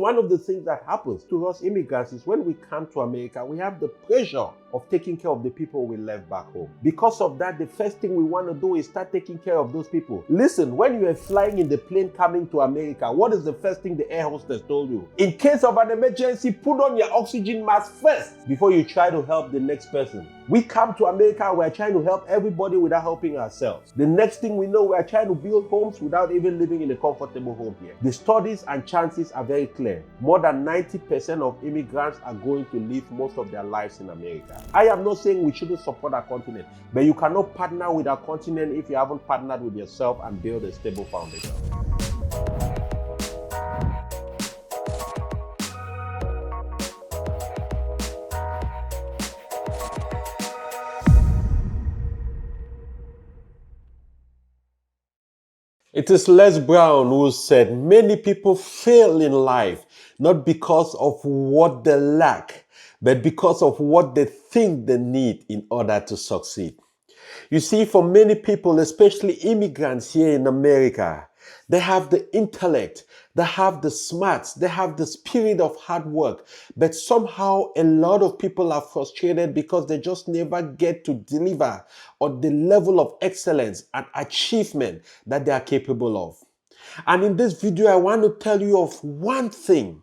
one of the things that happens to us immigrants is when we come to America, we have the pressure of taking care of the people we left back home. Because of that, the first thing we want to do is start taking care of those people. Listen, when you are flying in the plane coming to America, what is the first thing the air hostess told you? In case of an emergency, put on your oxygen mask first before you try to help the next person. We come to America, we're trying to help everybody without helping ourselves. The next thing we know, we're trying to build homes without even living in a comfortable home here. The studies and chances are very clear. More than 90% of immigrants are going to live most of their lives in America. I am not saying we shouldn't support our continent, but you cannot partner with our continent if you haven't partnered with yourself and build a stable foundation. It is Les Brown who said, many people fail in life, not because of what they lack, but because of what they think they need in order to succeed. You see, for many people, especially immigrants here in America, they have the intellect, they have the smarts, they have the spirit of hard work, but somehow a lot of people are frustrated because they just never get to deliver on the level of excellence and achievement that they are capable of. And in this video, I want to tell you of one thing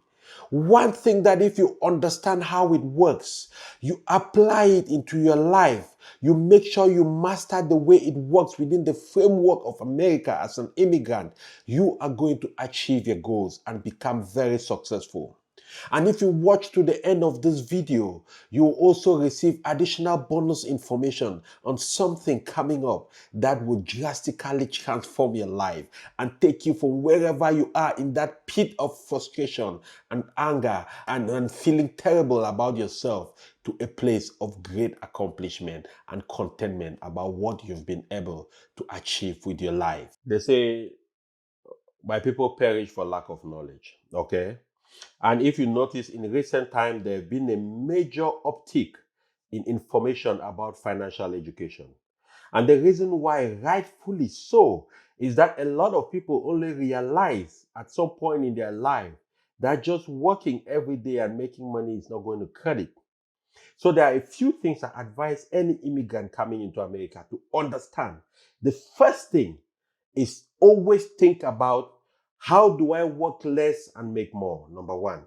that if you understand how it works, you apply it into your life, you make sure you master the way it works within the framework of America as an immigrant, you are going to achieve your goals and become very successful. And if you watch to the end of this video, you will also receive additional bonus information on something coming up that will drastically transform your life and take you from wherever you are in that pit of frustration and anger and feeling terrible about yourself to a place of great accomplishment and contentment about what you've been able to achieve with your life. They say, my people perish for lack of knowledge, okay? And if you notice, in recent time, there have been a major uptick in information about financial education. And the reason why, rightfully so, is that a lot of people only realize at some point in their life that just working every day and making money is not going to cut it. So there are a few things I advise any immigrant coming into America to understand. The first thing is always think about, how do I work less and make more? Number one.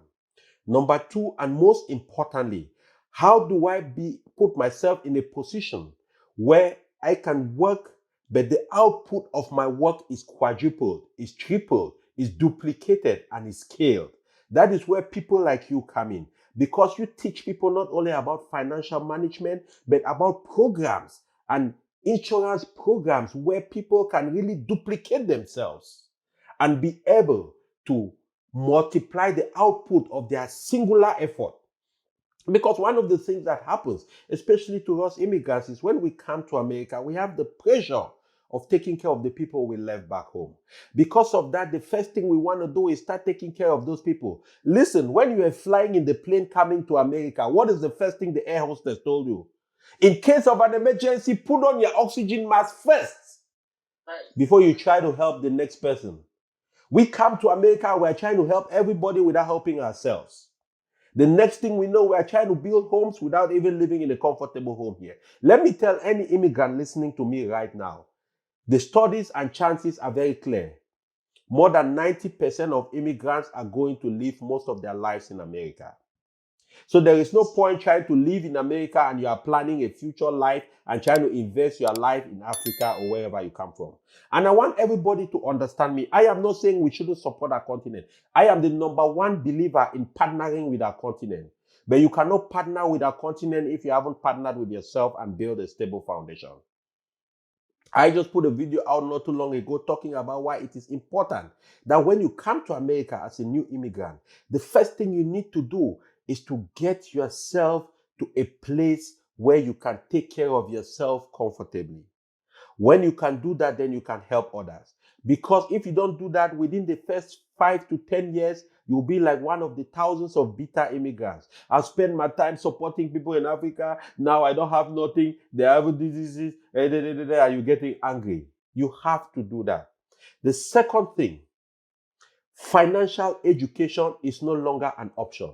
Number two, and most importantly, how do I put myself in a position where I can work, but the output of my work is quadrupled, is tripled, is duplicated, and is scaled? That is where people like you come in, because you teach people not only about financial management, but about programs and insurance programs where people can really duplicate themselves and be able to multiply the output of their singular effort. Because one of the things that happens, especially to us immigrants, is when we come to America, we have the pressure of taking care of the people we left back home. Because of that, the first thing we want to do is start taking care of those people. Listen, when you are flying in the plane coming to America, what is the first thing the air hostess told you? In case of an emergency, put on your oxygen mask first before you try to help the next person. We come to America, we're trying to help everybody without helping ourselves. The next thing we know, we're trying to build homes without even living in a comfortable home here. Let me tell any immigrant listening to me right now, the studies and chances are very clear. More than 90% of immigrants are going to live most of their lives in America. So there is no point trying to live in America and you are planning a future life and trying to invest your life in Africa or wherever you come from. And I want everybody to understand me. I am not saying we shouldn't support our continent. I am the number one believer in partnering with our continent. But you cannot partner with our continent if you haven't partnered with yourself and build a stable foundation. I just put a video out not too long ago talking about why it is important that when you come to America as a new immigrant, the first thing you need to do is to get yourself to a place where you can take care of yourself comfortably. When you can do that, then you can help others. Because if you don't do that within the first 5 to 10 years, you'll be like one of the thousands of bitter immigrants. I spend my time supporting people in Africa. Now I don't have nothing. They have diseases. And you're getting angry. You have to do that. The second thing, Financial education is no longer an option.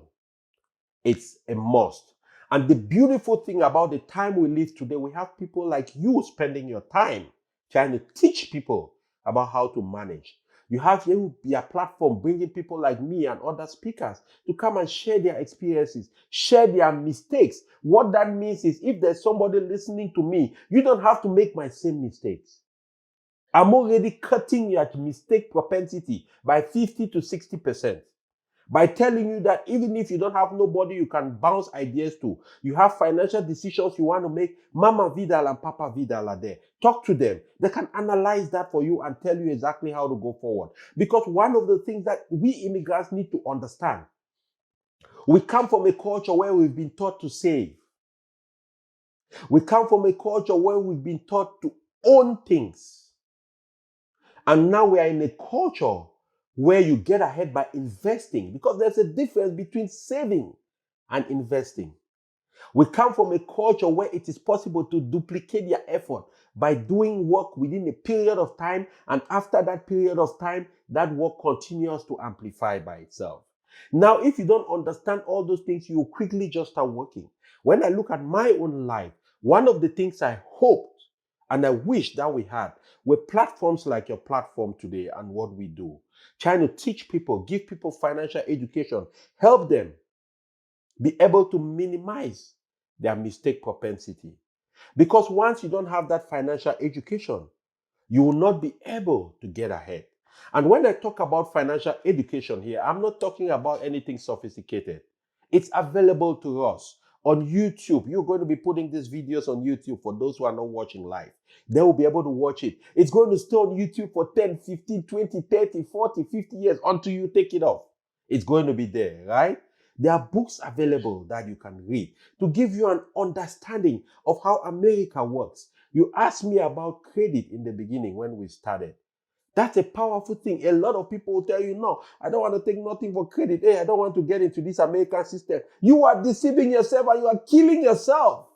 It's a must. And the beautiful thing about the time we live today, we have people like you spending your time trying to teach people about how to manage. You have here your platform bringing people like me and other speakers to come and share their experiences, share their mistakes. What that means is if there's somebody listening to me, you don't have to make my same mistakes. I'm already cutting your mistake propensity by 50 to 60%. By telling you that even if you don't have nobody you can bounce ideas to, you have financial decisions you want to make, Mama Vidal and Papa Vidal are there. Talk to them. They can analyze that for you and tell you exactly how to go forward. Because one of the things that we immigrants need to understand, we come from a culture where we've been taught to save. We come from a culture where we've been taught to own things. And now we are in a culture where you get ahead by investing, because there's a difference between saving and investing. We come from a culture where it is possible to duplicate your effort by doing work within a period of time, and after that period of time, that work continues to amplify by itself. Now, if you don't understand all those things, you will quickly just start working. When I look at my own life, one of the things I hoped and I wish that we had were platforms like your platform today and what we do. Trying to teach people, give people financial education, help them be able to minimize their mistake propensity. Because once you don't have that financial education, you will not be able to get ahead. And when I talk about financial education here, I'm not talking about anything sophisticated. It's available to us on YouTube. You're going to be putting these videos on YouTube for those who are not watching live. They will be able to watch it. It's going to stay on YouTube for 10, 15, 20, 30, 40, 50 years until you take it off. It's going to be there, right? There are books available that you can read to give you an understanding of how America works. You asked me about credit in the beginning when we started. That's a powerful thing. A lot of people will tell you, no, I don't want to take nothing for credit. Hey, I don't want to get into this American system. You are deceiving yourself and you are killing yourself.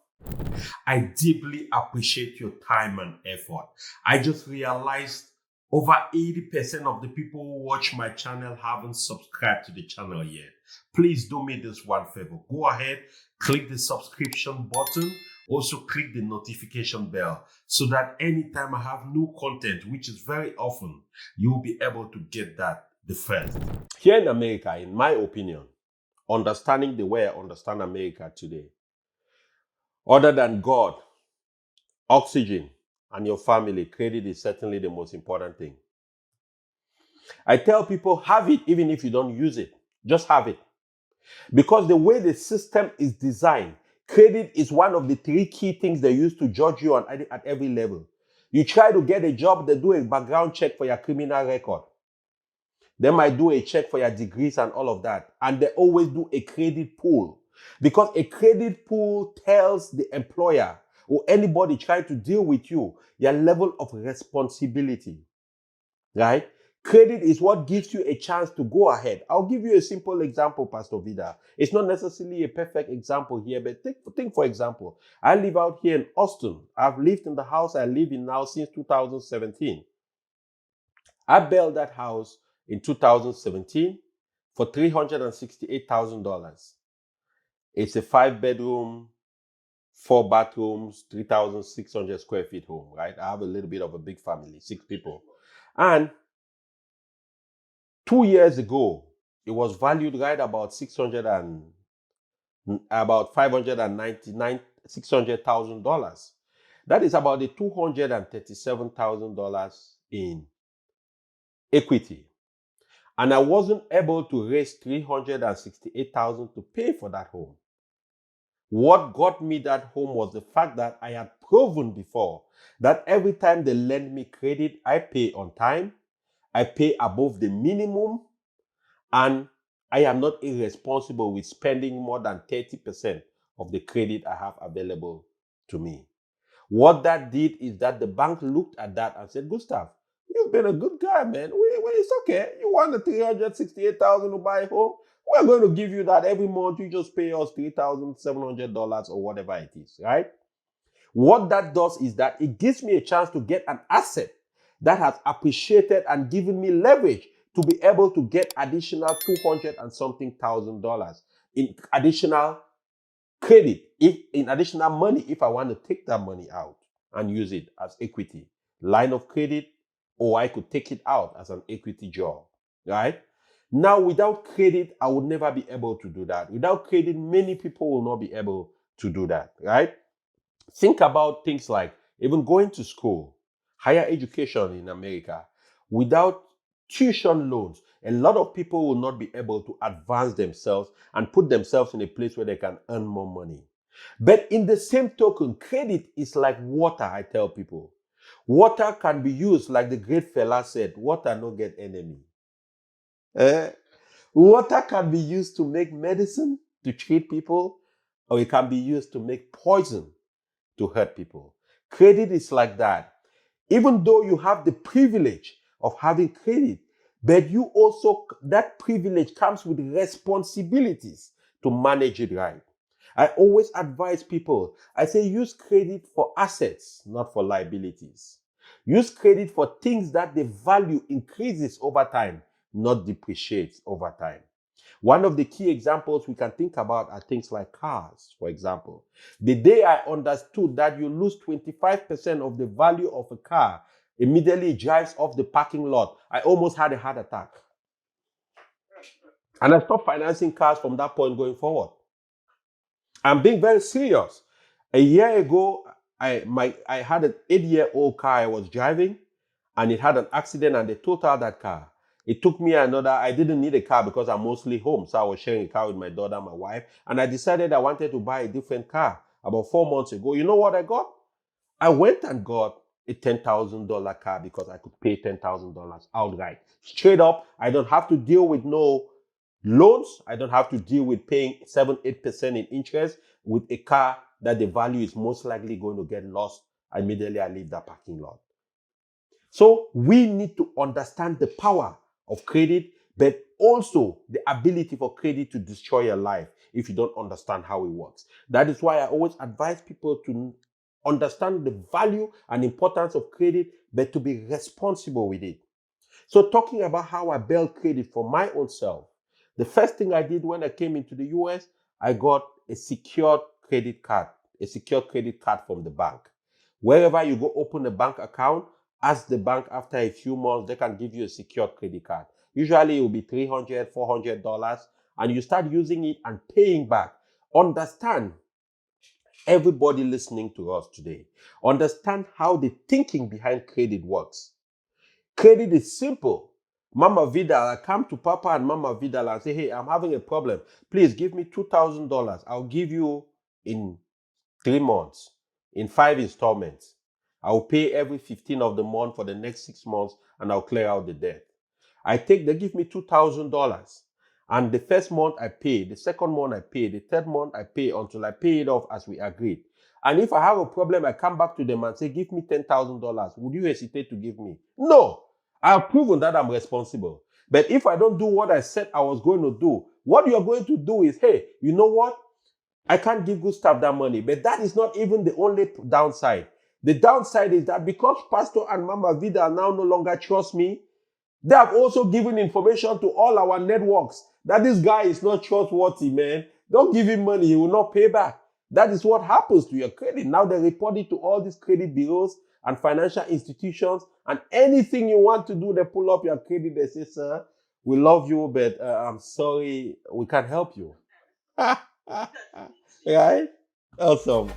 I deeply appreciate your time and effort. I just realized over 80% of the people who watch my channel haven't subscribed to the channel yet. Please do me this one favor. Go ahead, click the subscription button. Also click the notification bell so that anytime I have new content, which is very often, you'll be able to get that the first. Here in America, in my opinion, understanding the way I understand America today, other than God, oxygen, and your family, credit is certainly the most important thing. I tell people, have it even if you don't use it. Just have it. Because the way the system is designed, credit is one of the 3 key things they use to judge you at every level. You try to get a job, they do a background check for your criminal record. They might do a check for your degrees and all of that. And they always do a credit pool. Because a credit pool tells the employer or anybody trying to deal with you your level of responsibility. Right? Credit is what gives you a chance to go ahead. I'll give you a simple example, Pastor Vida. It's not necessarily a perfect example here, but think for example, I live out here in Austin. I've lived in the house I live in now since 2017. I built that house in 2017 for $368,000. It's a 5-bedroom, 4 bathrooms, 3,600 square feet home, right? I have a little bit of a big family, 6 people. And 2 years ago, it was valued right about $600,000. That is about the $237,000 in equity. And I wasn't able to raise $368,000 to pay for that home. What got me that home was the fact that I had proven before that every time they lend me credit, I pay on time, I pay above the minimum, and I am not irresponsible with spending more than 30% of the credit I have available to me. What that did is that the bank looked at that and said, Gustav, you've been a good guy, man. It's okay. You want the $368,000 to buy a home? We're going to give you that every month. You just pay us $3,700 or whatever it is, right? What that does is that it gives me a chance to get an asset that has appreciated and given me leverage to be able to get additional 200 and something thousand dollars in additional credit, if in additional money, if I want to take that money out and use it as equity, line of credit, or I could take it out as an equity job, right? Now, without credit, I would never be able to do that. Without credit, many people will not be able to do that, right? Think about things like even going to school, higher education in America. Without tuition loans, a lot of people will not be able to advance themselves and put themselves in a place where they can earn more money. But in the same token, credit is like water, I tell people. Water can be used, like the great fella said, water no get enemy. Eh? Water can be used to make medicine, to treat people, or it can be used to make poison to hurt people. Credit is like that. Even though you have the privilege of having credit, but you also, that privilege comes with responsibilities to manage it right. I always advise people, I say use credit for assets, not for liabilities. Use credit for things that the value increases over time, not depreciates over time. One of the key examples we can think about are things like cars, for example. The day I understood that you lose 25% of the value of a car, immediately it drives off the parking lot, I almost had a heart attack. And I stopped financing cars from that point going forward. I'm being very serious. A year ago, I had an 8-year-old car I was driving, and it had an accident and they totaled that car. It took me I didn't need a car because I'm mostly home. So I was sharing a car with my daughter and my wife. And I decided I wanted to buy a different car about 4 months ago. You know what I got? I went and got a $10,000 car because I could pay $10,000 outright. Straight up, I don't have to deal with no loans. I don't have to deal with paying 7-8% in interest with a car that the value is most likely going to get lost immediately I leave that parking lot. So we need to understand the power of credit, but also the ability for credit to destroy your life if you don't understand how it works. That is why I always advise people to understand the value and importance of credit, but to be responsible with it. So talking about how I built credit for my own self, the first thing I did when I came into the US, I got a secured credit card from the bank. Wherever you go open a bank account, ask the bank after a few months, they can give you a secured credit card. Usually it will be $300, $400, and you start using it and paying back. Understand, everybody listening to us today, understand how the thinking behind credit works. Credit is simple. Mama Vidal, I come to Papa and Mama Vidal and say, hey, I'm having a problem. Please give me $2,000. I'll give you in 3 months, in 5 installments. I'll pay every 15th of the month for the next 6 months and I'll clear out the debt. They give me $2,000. And the first month I pay, the second month I pay, the third month I pay until I pay it off as we agreed. And if I have a problem, I come back to them and say, give me $10,000. Would you hesitate to give me? No. I have proven that I'm responsible. But if I don't do what I said I was going to do, what you're going to do is, hey, you know what? I can't give Gustav that money. But that is not even the only downside. The downside is that because Pastor and Mama Vida now no longer trust me, they have also given information to all our networks that this guy is not trustworthy, man. Don't give him money, he will not pay back. That is what happens to your credit. Now they report it to all these credit bureaus and financial institutions, and anything you want to do, they pull up your credit. They say, sir, we love you, but I'm sorry, we can't help you. Right? Awesome.